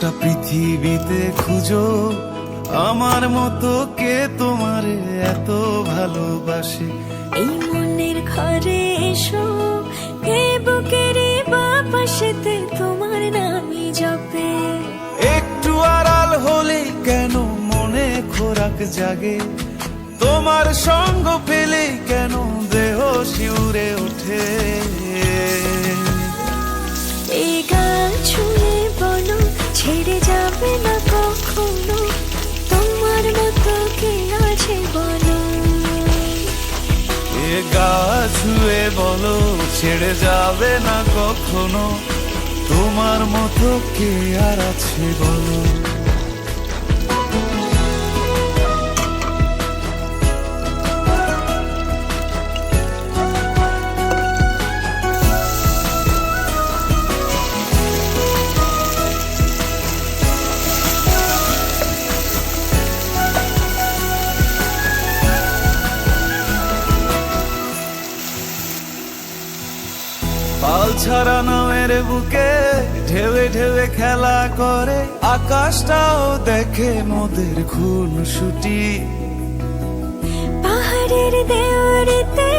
গোটা পৃথিবীতে খুঁজো আমার মতো কে তোমারে এত ভালোবাসে। এই মনের ঘরে এসো, এ বুকের বাপাশেতে তোমার নামই জপে। একটু আড়াল হলে কেন মনে খোরাক জাগে, তোমার সঙ্গ পেলে কেন দেহ শিউরে ওঠে। এই গান ছুঁয়ে বলো ছেড়ে যাবে না কখনো, তোমার মতো কে আছে বলো। এ গা ছুঁয়ে বলো ছেড়ে যাবে না কখনো, তোমার মতো কে আর আছে বলো। পাল ছাড়া নামের বুকে ঢেউে ঢেউে খেলা করে, আকাশটাও দেখে মোদের খুনসুটি। পাহাড়ের দেওয়ারিতে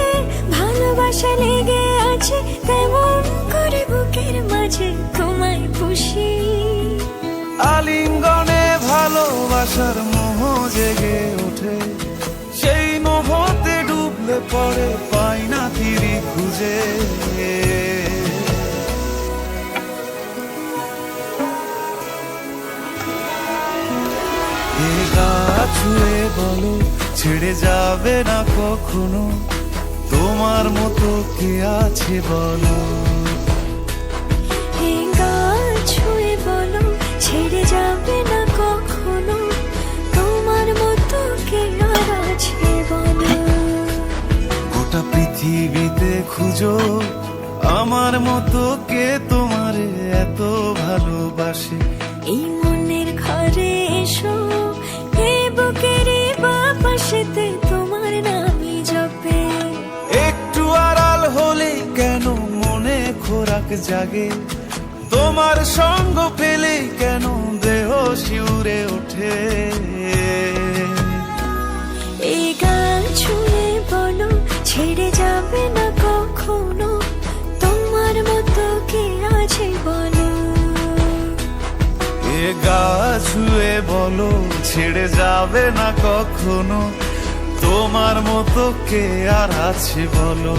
ভালোবাসা লেগে আছে, তেমন করে বুকের মাঝে তোমায় পুষি। আলিঙ্গনে ভালোবাসার মোহ জেগে ওঠে, সেই মোহতে ডুবলে পড়ে পাই না তীরি খুঁজে। এ গা ছুঁয়ে বলো ছেড়ে যাবে না কখনো, তোমার মতো কে আছে বলো। এ গান ছুঁয়ে বলো ছেড়ে যাবে না কখনো, তোমার মতো কে আর আছে বলো। গোটা পৃথিবীতে খুঁজো আমার মতো কে তোমারে এত ভালোবাসে। এই মনের ঘরে এসো, এ বুকের বাপাশেতে তোমার নামই জপে। একটু আড়াল হলে কেন মনে খোরাক জাগে, তোমার সঙ্গ পেলে কেন দেহ শিউরে ওঠে। এই গান ছুঁয়ে বলো ছেড়ে যাবে না কখনো, তোমার মতো কে আছে বলো। এ গা ছুঁয়ে বলো ছেড়ে যাবে না কখনো, তোমার মতো কে আর আছে বলো।